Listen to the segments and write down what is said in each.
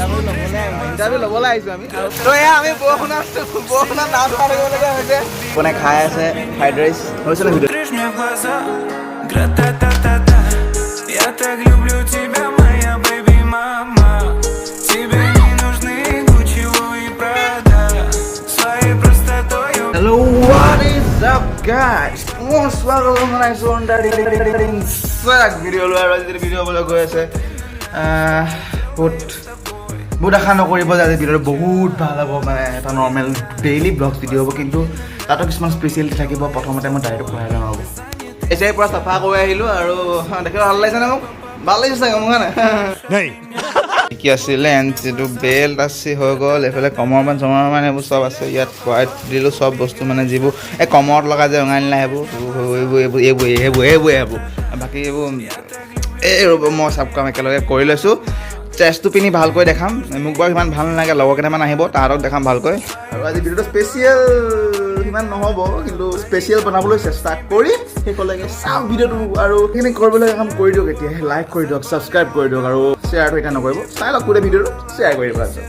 Interview ল'বলৈ আহিছোঁ আমি তো এয়া আমি বৰষুণত নাও ধৰা থাকিবলগীয়া হৈছে কোনে খাই আছে ফ্ৰাইড ৰাইচ হৈছে নে video' Я так люблю тебя, моя baby mama. Тебе не нужны Gucci и Prada. Своей простотою. Hello, what is up guys? Most welcome to my zone video লোৱাৰ আজি ভিডিঅ' বলে গৈ আছে বহুত আশা নকৰিব যে আজি ভিডিঅ'টো বহুত ভাল হ'ব মানে এটা নৰ্মেল ডেইলি ব্লগছ ভিডিঅ' হ'ব কিন্তু তাতো কিছুমান স্পেচিয়েলিটি থাকিব প্ৰথমতে মই ডাইৰেক্ট পঢ়াই যাম হ'ব এতিয়াই পৰা চাফা কৰি আহিলোঁ আৰু দেখিব ভাল লাগিছে নে মোক ভাল লাগিছে চাগে মোক নাই কি আছিলে এনচিটো বেল্ট আছে হৈ গ'ল এইফালে কমৰমান চমৰমান এইবোৰ চব আছে ইয়াত খুৱাই দিলোঁ চব বস্তু মানে যিবোৰ এই কমৰত লগা যে ৰঙা নীলা সেইবোৰ বাকী এইবোৰ এই ৰ'ব মই চব কাম একেলগে কৰি লৈছোঁ চেষ্টটো পিন্ধি ভালকৈ দেখাম মোক বাৰু সিমান ভাল নালাগে লগৰ কেইটামান আহিব তাহাঁতক দেখাম ভালকৈ আৰু আজি ভিডিঅ'টো স্পেচিয়েল সিমান নহ'ব কিন্তু স্পেচিয়েল বনাবলৈ চেষ্টা কৰিম শেষলৈকে চাওক ভিডিঅ'টো আৰু সেইখিনি কৰিবলৈ কাম কৰি দিয়ক এতিয়া লাইক কৰি দিয়ক ছাবস্ক্ৰাইব কৰি দিয়ক আৰু শ্বেয়াৰটো এতিয়া নকৰিব চাই লওক গোটেই ভিডিঅ'টো শ্বেয়াৰ কৰি দিব আছে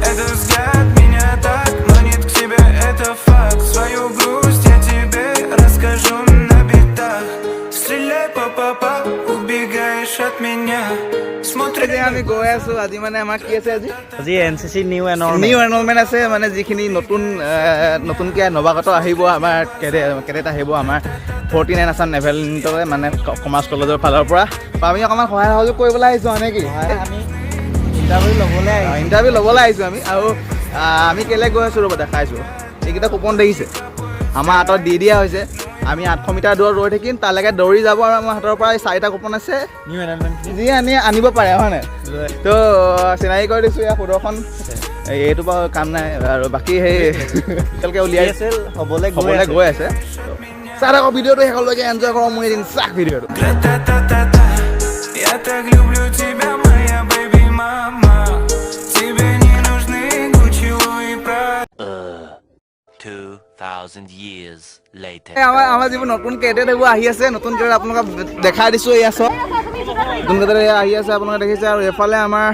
Этот взгляд меня так манит к себе, это факт. Свою грусть я тебе расскажу на битах. Стреляй по убегаешь от меня. আমি গৈ আছোঁ আজি মানে আমাৰ কি আছে আজি NCC নিউ এনৰলমেণ্ট আছে মানে যিখিনি নতুনকৈ নৱাগত আহিব আমাৰ কেডেট আহিব আমাৰ 49 আছাম নেভেল ইউনিটৰে মানে কমাৰ্চ কলেজৰ ফালৰ পৰা আমি অকণমান সহায় সহযোগ কৰিবলৈ আহিছোঁ মানে কি আমি ইণ্টাৰভিউ ল'বলৈ আহিছোঁ আমি আৰু আমি কেলৈ গৈ আছোঁ ৰ'ব দেখাইছোঁ এইকেইটা কুপন দেখিছে আমাৰ হাতত দি দিয়া হৈছে আমি 800 মিটাৰ দূৰত ৰৈ থাকিম তালৈকে দৌৰি যাব আৰু আমাৰ হাতৰ পৰা 4টা কুপন আছে নিউ এনৰলমেণ্ট যি আনিব পাৰে হয় নাই তো চিনাকি কৰি দিছোঁ ইয়াৰ সুদৰ্শন এইটো বাৰু কাম নাই আৰু বাকী সেই এতিয়ালৈকে উলিয়াই হ'বলৈ গৈ আছে চাই আকৌ ভিডিঅ'টো শেষলৈকে এনজয় কৰক মই এদিন চাক ভিডিঅ'টো Я так люблю тебя, моя baby mama. Тебе не нужны Gucci и Prada. 2000 years later. আমাৰ যিবোৰ নতুন কেডেট এইবোৰ আহি আছে নতুন কেডেট আপোনালোকক দেখাই দিছোঁ এয়া চব নতুন কেডেট আহি আছে আপোনালোকে দেখিছে আৰু এফালে আমাৰ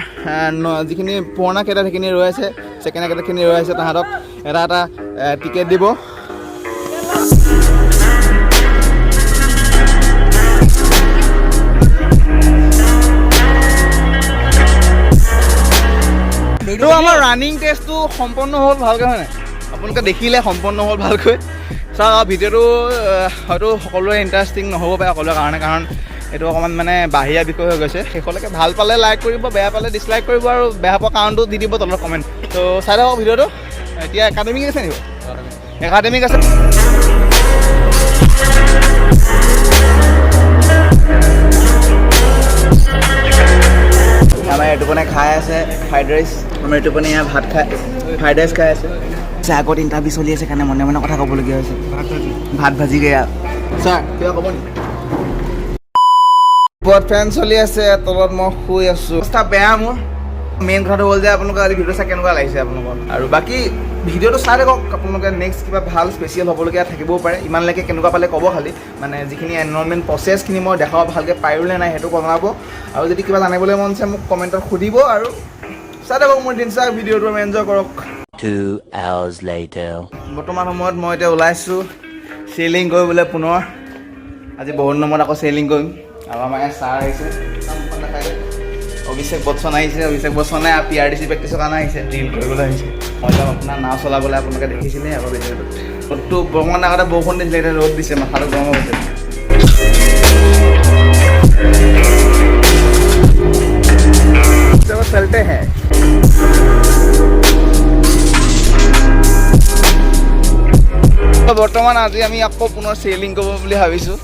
যিখিনি পুৰণা কেডেট সেইখিনি ৰৈ আছে ছেকেণ্ড কেডেটখিনি ৰৈ আছে তাহাঁতক এটা টিকেট দিব তো আমাৰ ৰানিং টেষ্টটো সম্পন্ন হ'ল ভালকৈ হয় নাই আপোনালোকে দেখিলে সম্পন্ন হ'ল ভালকৈ চাওক ভিডিঅ'টো হয়তো সকলোৰে ইণ্টাৰেষ্টিং নহ'ব পাৰে সকলোৰে কাৰণে কাৰণ এইটো অকণমান মানে বাহিৰা বিষয় হৈ গৈছে শেষলৈকে ভাল পালে লাইক কৰিব বেয়া পালে ডিছলাইক কৰিব আৰু বেয়া পোৱা কাৰণটো দি দিব তলত কমেণ্ট তো চাই থাকক ভিডিঅ'টো এতিয়া একাডেমিক আছে নেকি একাডেমিক আছে আমাৰ এইটোপনে খাই আছে ফ্ৰাইড ৰাইচ আমাৰ এইটোপনে ইয়াৰ ভাত খাই ফ্ৰাইড ৰাইচ খাই আছে আগত ইণ্টাৰভিউ চলি আছে কাৰণে মনে মনে কথা ক'বলগীয়া হৈছে ভাত ভাজি গেয়া ছাৰ কিবা ক'ব নেকি ওপৰত ফেন চলি আছে তলত মই শুই আছোঁ অৱস্থা বেয়া মোৰ মেইন কথাটো হ'ল যে আপোনালোকে আজি ভিডিঅ' চাই কেনেকুৱা লাগিছে আপোনালোকৰ আৰু বাকী ভিডিঅ'টো চাই থাকক আপোনালোকে নেক্সট কিবা ভাল স্পেচিয়েল হ'বলগীয়া থাকিবও পাৰে ইমানলৈকে কেনেকুৱা পালে ক'ব খালি মানে যিখিনি এনৰলমেণ্ট প্ৰচেছখিনি মই দেখাব ভালকৈ পাৰিলে নাই সেইটো জনাব আৰু যদি কিবা জানিবলৈ মন আছে মোক কমেণ্টত সুধিব আৰু চাই থাকক মোৰ দিন চাই ভিডিঅ'টো এনজয় কৰক 2 hours later. বৰ্তমান সময়ত মই এতিয়া ওলাইছোঁ চেইলিং কৰিবলৈ পুনৰ আজি বহুত নম্বৰত আকৌ চেইলিং কৰিম আৰু আমাৰ ইয়াত ছাৰ আহিছে অভিষেক বচ্চন আহিছে অভিষেক বচ্চনে PRDC প্ৰেক্টিছৰ কাৰণে আহিছে ড্ৰিল কৰিবলৈ আহিছে মই যাম আপোনাৰ নাও চলাবলৈ আপোনালোকে দেখিছিলে আকৌ ভিডিঅ'টোত ৰ'দটো বৰষুণৰ আগতে বৰষুণ দিছিলে এতিয়া ৰ'দ দিছে মাথাটো গৰম হৈছে চলতে হে বৰ্তমান আজি আমি আকৌ পুনৰ চেইলিং কৰিব বুলি ভাবিছোঁ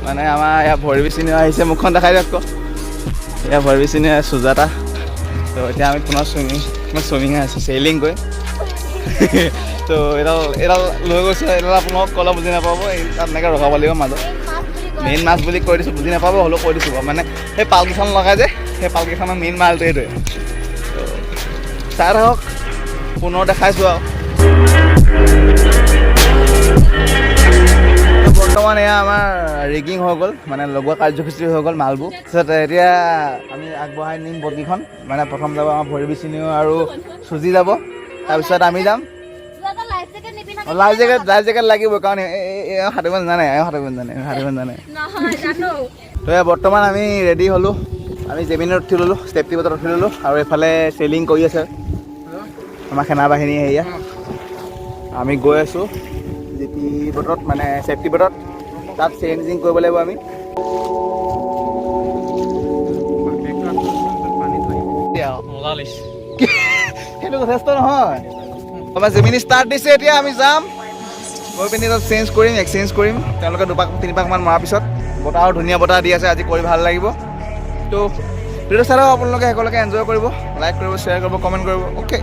মানে আমাৰ ইয়াৰ ভৰি চিনি আহিছে মুখখন দেখাই দিয়ক আকৌ এয়া ভৰি চিনি সুজাতা তো এতিয়া আমি পুনৰ চুইমিং আছোঁ চেইলিং কৰি তো এডাল লৈ গৈছোঁ এডাল আপোনালোকক ক'লে বুজি নাপাব এই তাত এনেকৈ ৰখাব লাগিব মাজত মেইন মাছ বুলি কৈ দিছোঁ বুজি নাপাব হ'লেও কৈ দিছোঁ মানে সেই পালকেইখন লগাই যে সেই পালকেইখনৰ মেইন মালটো এইটোৱে তো চাই থাকক পুনৰ দেখাইছোঁ আৰু বৰ্তমান এয়া আমাৰ ৰিগিং হৈ গ'ল, মানে লগোৱা কাৰ্যসূচী হৈ গ'ল মালবোৰ। তাৰপিছত এতিয়া আমি আগবঢ়াই নিম বগীখন, মানে প্ৰথম যাব আমাৰ ভৰি বিচিনিও আৰু চুজি যাব, তাৰপিছত আমি যাম। লাইফ জেকেট লাগিব, কাৰণ সাঁতুৰিব জানে, তো বৰ্তমান আমি ৰেডি হ'লোঁ। আমি জেমিনত উঠি ল'লোঁ, ছেফটি বটত উঠি ল'লোঁ, আৰু এইফালে চেলিং কৰি আছে আমাৰ সেনাবাহিনী হেৰিয়া। আমি গৈ আছোঁ জিপি বটত, মানে ছেফটি বটত, তাত চেঞ্জিং কৰিব লাগিব আমি। সেইটো যথেষ্ট নহয়। আমাৰ জেমিনি ষ্টাৰ্ট দিছে, এতিয়া আমি যাম, গৈ পিনি তাত চেঞ্জ কৰিম, এক্সচেঞ্জ কৰিম। তেওঁলোকে 2-3 পাকমান মৰাৰ পিছত বতাহৰ ধুনীয়া বতাহ দি আছে, আজি কৰি ভাল লাগিব। তো ভিডিঅ'টো চাই লওক, আপোনালোকে সকলোকে এনজয় কৰিব, লাইক কৰিব, শ্বেয়াৰ কৰিব, কমেণ্ট কৰিব। অ'কে,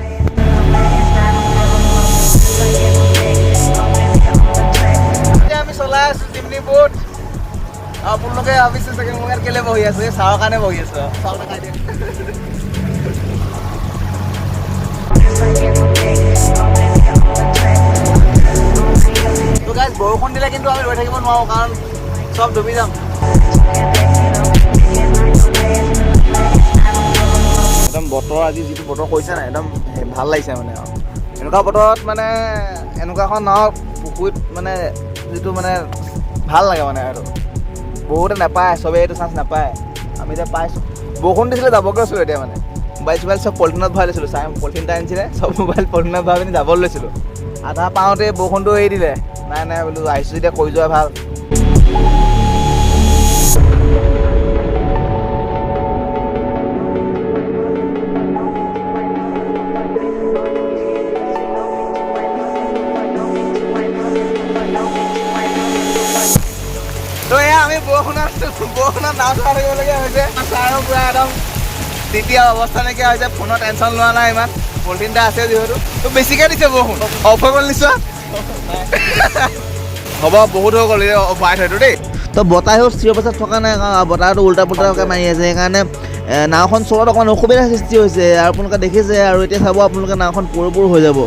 এতিয়া আমি চলাই আছোঁ চিমনি বোট। আপোনালোকে ভাবিছে চাগে মোৰ ইয়াত কেলৈ বহি আছোঁ, এই চাহৰ কাৰণে বহি আছোঁ। চাহ খাই দিয়ক। তো গাইজ, বৰষুণ দিলে কিন্তু আমি ৰৈ থাকিব নোৱাৰোঁ, কাৰণ চব ডুবি যাম। একদম বতৰ, আজি যিটো বতৰ কৰিছে নাই, একদম ভাল লাগিছে মানে। আৰু এনেকুৱা বতৰত মানে এনেকুৱা এখন নাও পুখুৰীত মানে যিটো মানে ভাল লাগে মানে, আৰু বহুতে নাপায়, চবেই এইটো চান্স নাপায়। আমি এতিয়া পাইছোঁ। বৰষুণ দিছিলে যাবগৈ আছিলোঁ, এতিয়া মানে মোবাইল চব পলিথিনত ভৰাই লৈছিলোঁ। চাই পলিথিন এটা আনিছিলে, চব মোবাইল পলিথিনত ভৰাই পিনি যাবলৈ লৈছিলোঁ। আধা পাওঁতে বৰষুণটো এৰি দিলে। নাই বোলো, আহিছোঁ যেতিয়া কৰি যোৱা ভাল। তো এয়া আমি বৰষুণত নাও চলাই থাকিবলগীয়া হৈছে। ছাৰৰ পূৰা একদম তেতিয়া অৱস্থা নাইকিয়া হৈছে, ফোনৰ টেনশ্যন লোৱা নাই ইমান, পলিথিন এটা আছে যিহেতু। তো বেছিকৈ দিছে বৰষুণ, অফ হৈ গ'ল নিশ্চয়। হ'ব, বহুত হৈ গ'ল, অফাই থৈতো দেই। তো বতাহেও চিঞৰ পাছত থকা নাই, কাৰণ বতাহটো উল্টা পুল্টাকৈ মাৰি আছে, সেইকাৰণে নাওখন চলোৱাত অকণমান অসুবিধাৰ সৃষ্টি হৈছে। আৰু আপোনালোকে দেখিছে, আৰু এতিয়া চাব আপোনালোকে নাওখন পৰো হৈ যাব।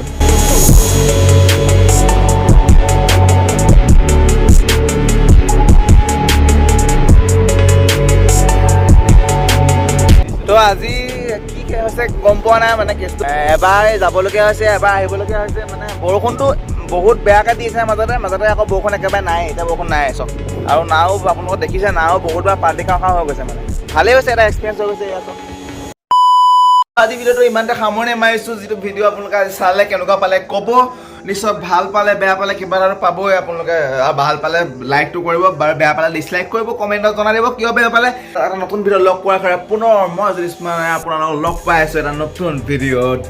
তো আজি কি হৈছে গম পোৱা নাই, মানে কেছটো এবাৰ যাবলগীয়া হৈছে, এবাৰ আহিবলগীয়া হৈছে। মানে বৰষুণটো বহুত বেয়াকৈ দিছে মাজতে আকৌ বৰষুণ একেবাৰে নাই। এতিয়া বৰষুণ নাই চব, আৰু নাও আপোনালোকে দেখিছে, নাও বহুতবাৰ পাল্টি খাওঁ হৈ গৈছে। মানে ভালেই হৈছে, এটা এক্সপিৰিয়েঞ্চ হৈ গৈছে এয়া চব। আজি ভিডিঅ'টো ইমানতে সামৰণি মাৰিছোঁ। যিটো ভিডিঅ' আপোনালোকে আজি চালে কেনেকুৱা পালে ক'ব নিশ্চয়। ভাল পালে, বেয়া পালে কিবা এটা পাবই আপোনালোকে। ভাল পালে লাইকটো কৰিব, বাৰু বেয়া পালে ডিছলাইক কৰিব, কমেণ্টত জনাই দিব কিয় বেয়া পালে। এটা নতুন ভিডিঅ' লগ পোৱাৰ কাৰণে পুনৰ মই যদি আপোনালোকক লগ পাই আছোঁ এটা নতুন ভিডিঅ'ত।